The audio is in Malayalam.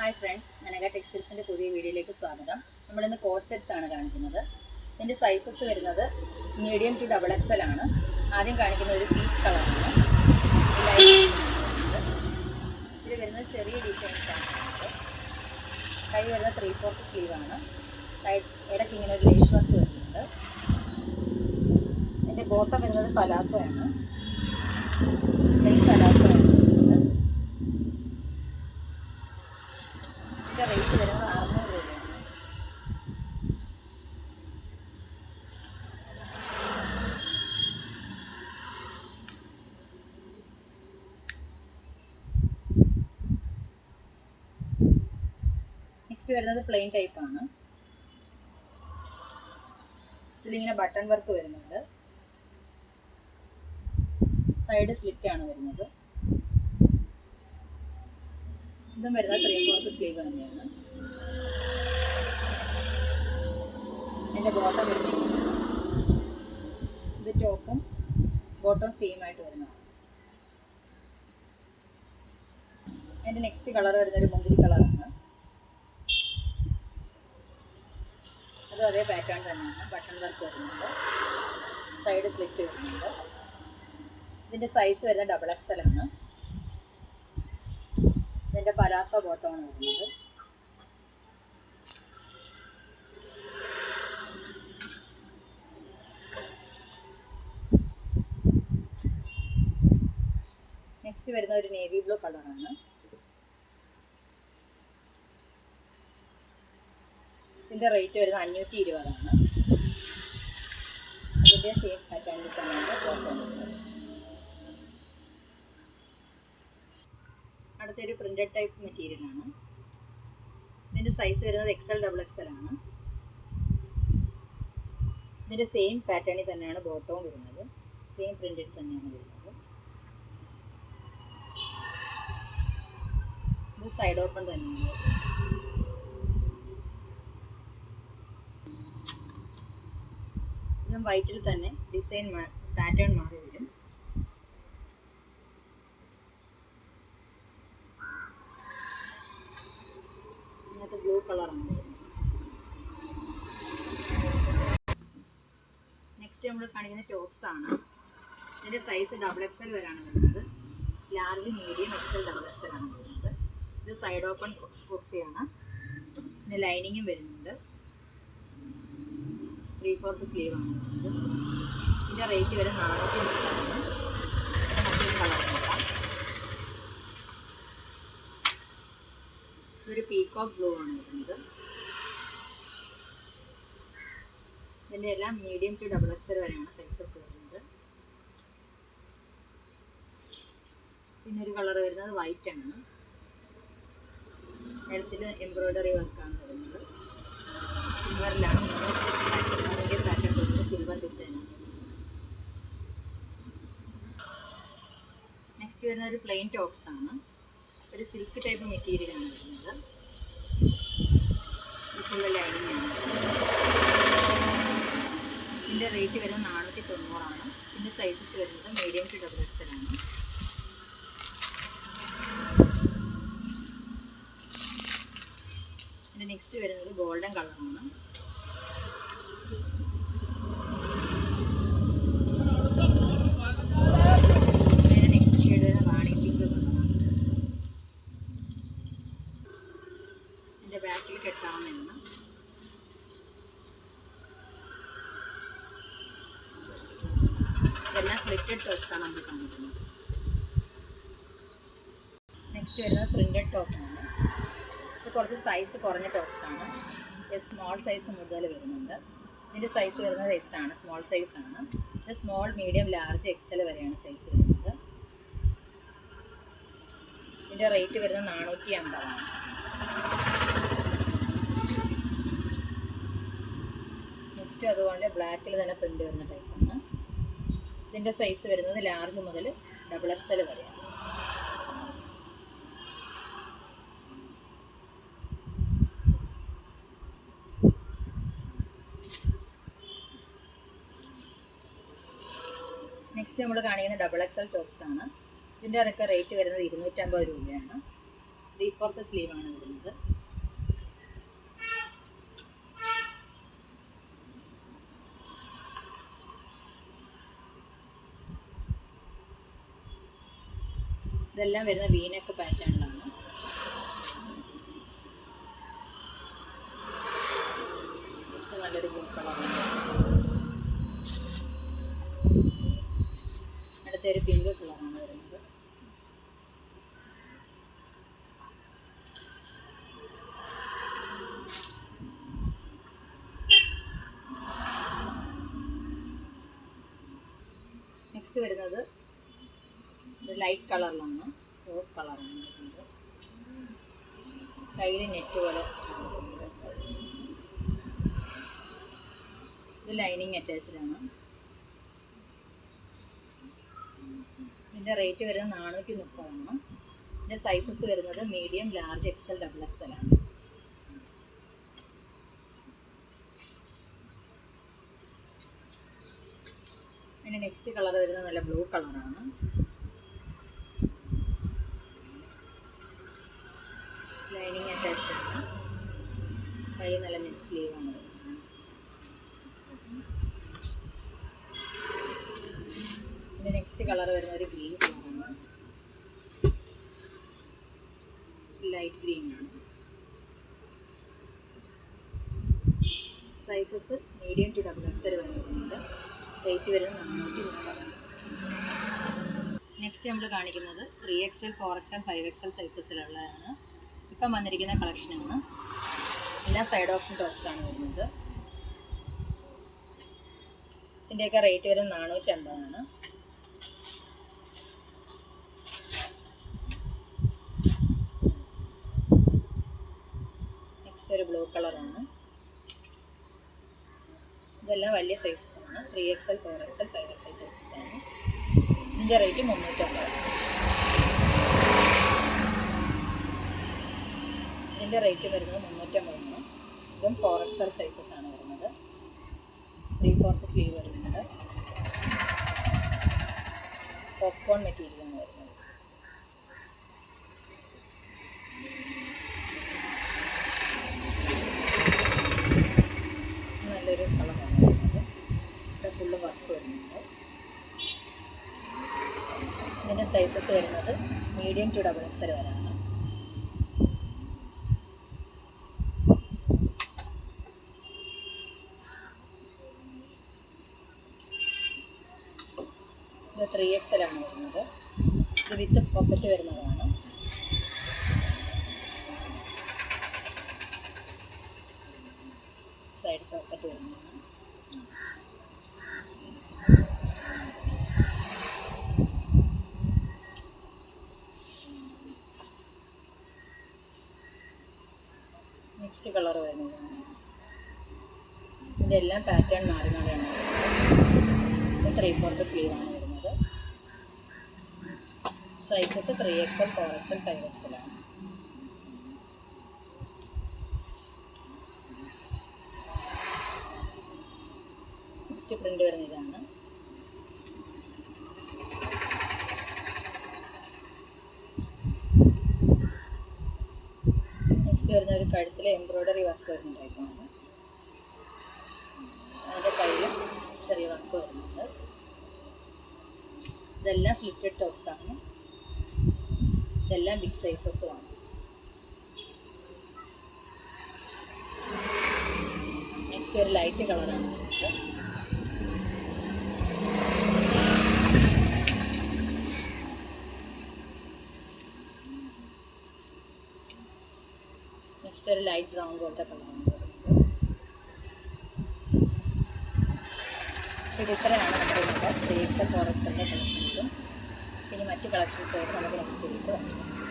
ഹായ് ഫ്രണ്ട്സ്, അനഘ ടെക്സ്റ്റൈൽസിൻ്റെ പുതിയ വീഡിയോയിലേക്ക് സ്വാഗതം. നമ്മളിന്ന് കോട്ട് സെറ്റ്സ് ആണ് കാണിക്കുന്നത്. ഇതിൻ്റെ സൈസസ് വരുന്നത് മീഡിയം ടു XXL ആണ്. ആദ്യം കാണിക്കുന്നത് ഒരു പീച്ച് കളറാണ്. ഇതിൽ വരുന്നത് ചെറിയ ഡിസൈൻസ് ആണ്. കൈ വരുന്നത് 3/4 സ്ലീവാണ്. സൈഡ് ഇടയ്ക്ക് ഇങ്ങനെ ഒരു ലേസ് വർക്ക് വരുന്നുണ്ട്. ഇതിൻ്റെ ബോട്ടം വരുന്നത് പലാസോ ആണ്. പ്ലെയിൻ പലാസോ ആണ്. ഇതിൻ്റെ റേറ്റ് വരുന്നത് 600 രൂപയാണ്. നെക്സ്റ്റ് വരുന്നത് പ്ലെയിൻ ടൈപ്പാണ്. ഇതിലിങ്ങനെ ബട്ടൺ വർക്ക് വരുന്നുണ്ട്. സൈഡ് സ്ലിറ്റ് ആണ് വരുന്നത്. ഇതും വരുന്നത് 3/4 സ്ലീവ് തന്നെയാണ്. എൻ്റെ ബോട്ടം വരുന്നത് ഇത് ടോപ്പും ബോട്ടം സെയിം ആയിട്ട് വരുന്നതാണ്. എൻ്റെ നെക്സ്റ്റ് കളർ വരുന്നൊരു മുന്തിരി കളറാണ്. അതും അതേ പാറ്റേൺ തന്നെയാണ്. ബട്ടൺ വർക്ക് വരുന്നുണ്ട്. സൈഡ് സ്ലിറ്റ് വരുന്നുണ്ട്. ഇതിൻ്റെ സൈസ് വരുന്നത് XXL ആണ്. ഇതിൻ്റെ പലാസോ ബോട്ടമാണ് വരുന്നത്. നെക്സ്റ്റ് വരുന്ന ഒരു നേവി ബ്ലൂ കളറാണ്. ഇതിൻ്റെ റേറ്റ് വരുന്നത് 520 ആണ്. അതിൻ്റെ സെയിം പാറ്റേണിൽ തന്നെയാണ് ബോട്ടം. അടുത്തൊരു പ്രിന്റഡ് ടൈപ്പ് മെറ്റീരിയലാണ്. ഇതിൻ്റെ സൈസ് വരുന്നത് XXL ആണ്. ഇതിൻ്റെ സെയിം പാറ്റേണിൽ തന്നെയാണ് ബോട്ടവും വരുന്നത്. സെയിം പ്രിന്റഡ് തന്നെയാണ് വരുന്നത്. ഇത് സൈഡ് ഓപ്പൺ തന്നെയാണ്. ഇതും വൈറ്റിൽ തന്നെ ഡിസൈൻ പാറ്റേൺ മാറി വരും. ബ്ലൂ കളറാണ്. നെക്സ്റ്റ് നമ്മൾ കാണിക്കുന്ന ടോപ്സ് ആണ്. ഇതിൻ്റെ സൈസ് XXL വരെയാണ് വരുന്നത്. ലാർജ്, മീഡിയം, XL, XXL ആണ് വരുന്നത്. ഇത് സൈഡ് ഓപ്പൺ കുർത്തിയാണ്. പിന്നെ ലൈനിങ്ങും വരുന്നുണ്ട്. 3/4 സ്ലീവ് ആണ് വരുന്നത്. ഇതിൻ്റെ റേറ്റ് വരെ 430 ആണ്. മറ്റൊരു കളർ നോക്കാം. ഇതൊരു പീകോക്ക് ബ്ലൂ ആണ് വരുന്നത്. ഇതിൻ്റെ എല്ലാം മീഡിയം ടു XXL വരെയാണ് സൈസസ് വരുന്നത്. പിന്നെ ഒരു കളർ വരുന്നത് വൈറ്റ് ആണ്. നിലത്തിൽ എംബ്രോയ്ഡറി വർക്കാണ് വരുന്നത്. സിൽവറിലാണ് പാറ്റേൺ വരുന്നത്. സിൽവർ ഡിസൈനാണ്. നെക്സ്റ്റ് വരുന്ന ഒരു പ്ലെയിൻ ടോപ്സ് ആണ്. ഒരു സിൽക്ക് ടൈപ്പ് മെറ്റീരിയലാണ് വരുന്നത്. ഇതിലുള്ള ലൈനിങ് ആണ്. ഇതിൻ്റെ റേറ്റ് വരുന്നത് 490 ആണ്. ഇതിൻ്റെ സൈസസ് വരുന്നത് മീഡിയം ടു XXL ആണ്. ഇതിൻ്റെ നെക്സ്റ്റ് വരുന്നത് ഗോൾഡൻ കളറാണ്. ബാക്കിൽ കെട്ടാവുന്നതാണ്. ഇതെല്ലാം സ്ലിറ്റഡ് ടോപ്സാണ് നമ്മൾ കാണിക്കുന്നത്. നെക്സ്റ്റ് വരുന്നത് പ്രിന്റഡ് ടോപ്പാണ്. ഇത് കുറച്ച് സൈസ് കുറഞ്ഞ ടോപ്സാണ്. സ്മോൾ സൈസ് മുതൽ വരുന്നുണ്ട്. ഇതിൻ്റെ സൈസ് വരുന്നത് S ആണ്. സ്മോൾ സൈസ് ആണ്. ഇത് സ്മോൾ, മീഡിയം, ലാർജ്, XL വരെയാണ് സൈസ് വരുന്നത്. ഇതിൻ്റെ റേറ്റ് വരുന്നത് 450 ആണ്. നെക്സ്റ്റ് അതുപോലെ ബ്ലാക്കിൽ തന്നെ പ്രിൻ്റ് വരുന്ന ടൈപ്പാണ്. ഇതിൻ്റെ സൈസ് വരുന്നത് ലാർജ് മുതൽ XXL വരെയാണ്. നെക്സ്റ്റ് നമ്മൾ കാണിക്കുന്ന XXL ടോപ്സ് ആണ്. ഇതിൻ്റെ ഒക്കെ റേറ്റ് വരുന്നത് 250 രൂപയാണ്. 3/4 സ്ലീവാണ് വരുന്നത്. ഇതെല്ലാം വരുന്ന വീനക്ക് പാറ്റേണിലാണ്. നല്ലൊരു ബ്ലൂ കളറാണ്. അടുത്തൊരു പിങ്ക് കളറാണ് വരുന്നത്. നെക്സ്റ്റ് വരുന്നത് ഒരു ലൈറ്റ് കളറിലാണ്, റോസ് കളറാണ് വരുന്നത്. കയ്യിൽ നെറ്റ് പോലെ ഇത് ലൈനിങ് അറ്റാച്ച്ഡാണ്. ഇതിൻ്റെ റേറ്റ് വരുന്നത് 430 ആണ്. ഇതിൻ്റെ സൈസസ് വരുന്നത് മീഡിയം, ലാർജ്, XL, XXL ആണ്. പിന്നെ നെക്സ്റ്റ് കളർ വരുന്നത് നല്ല ബ്ലൂ കളറാണ്. ലൈനിങ് അറ്റാച്ച്ഡ് ആണ്. കൈ നല്ല നെറ്റ് സ്ലീവാണ് വരുന്നത്. പിന്നെ നെക്സ്റ്റ് കളർ വരുന്ന ഒരു ഗ്രീൻ കളറാണ്. ലൈറ്റ് ഗ്രീൻ ആണ്. സൈസസ് മീഡിയം ടു XXL വരുന്നുണ്ട്. റേറ്റ് വരുന്നത് 430. നെക്സ്റ്റ് നമ്മൾ കാണിക്കുന്നത് 3XL, 4XL, 5XL സൈസസിലുള്ളതാണ്. ഇപ്പം വന്നിരിക്കുന്ന കളക്ഷനാണ്. എല്ലാ സൈഡ് ഓപ്ഷൻ ടോപ്സാണ് വരുന്നത്. ഇതിൻ്റെയൊക്കെ റേറ്റ് വരുന്നത് 450 ആണ്. നെക്സ്റ്റ് ഒരു ബ്ലൂ കളറാണ്. ഇതെല്ലാം വലിയ സൈസസ് ആണ്. 3XL, 4XL, 5XL സൈസസ് ആണ്. ഇതിൻ്റെ റേറ്റ് 350. ഇതിൻ്റെ റേറ്റ് വരുന്നത് 350 ആണ്. ഇതും 4XL സൈസസ് ആണ് വരുന്നത്. 3/4 സ്ലീവ് വരുന്നത്. പോപ്കോൺ മെറ്റീരിയലാണ് വരുന്നത്. നല്ലൊരു കളറാണ് വരുന്നത്. ഇവിടെ ഫുള്ള് വർക്ക് വരുന്നുണ്ട്. ഇതിൻ്റെ സൈസസ് വരുന്നത് മീഡിയം ടു XXL വരെയാണ്. ഇത് 3XL ആണ് വരുന്നത്. ഇത് വിത്ത് പോക്കറ്റ് വരുന്നതാണ്. സൈഡ് പോക്കറ്റ് വരുന്നതാണ്. നെക്സ്റ്റ് കളർ വരുന്നതാണ്. ഇതെല്ലാം പാറ്റേൺ മാറി മാറിയാണ് വരുന്നത്. 3/4 സ്ലീവാണ് വരുന്നത്. സൈസസ് 3XL, 4XL, 5XL ആണ്. നെക്സ്റ്റ് പ്രിൻ്റ് വരുന്ന ഇതാണ്. നെക്സ്റ്റ് വരുന്ന ഒരു കഴുത്തിൽ എംബ്രോയ്ഡറി വർക്ക് വരുന്ന ടൈപ്പാണ്. അതിൻ്റെ കയ്യിൽ ചെറിയ വർക്ക് വരുന്നുണ്ട്. ഇതെല്ലാം സ്ലിറ്റഡ് ടോപ്സാണ്. ഇതെല്ലാം ബിഗ് സൈസസുമാണ്. നെക്സ്റ്റ് ഒരു ലൈറ്റ് കളറാണ് വരുന്നത്. നെക്സ്റ്റ് ഒരു ലൈറ്റ് ബ്രൗൺ പോലത്തെ കളറാണ് വരുന്നത്. ഇത്രയാണ് നമ്മുടെ 3XL, 4XL കളക്ഷൻസും. പിന്നെ മറ്റ് കളക്ഷൻസുമായിട്ട് നമുക്ക് നെക്സ്റ്റ് വീക്ക് വരാം.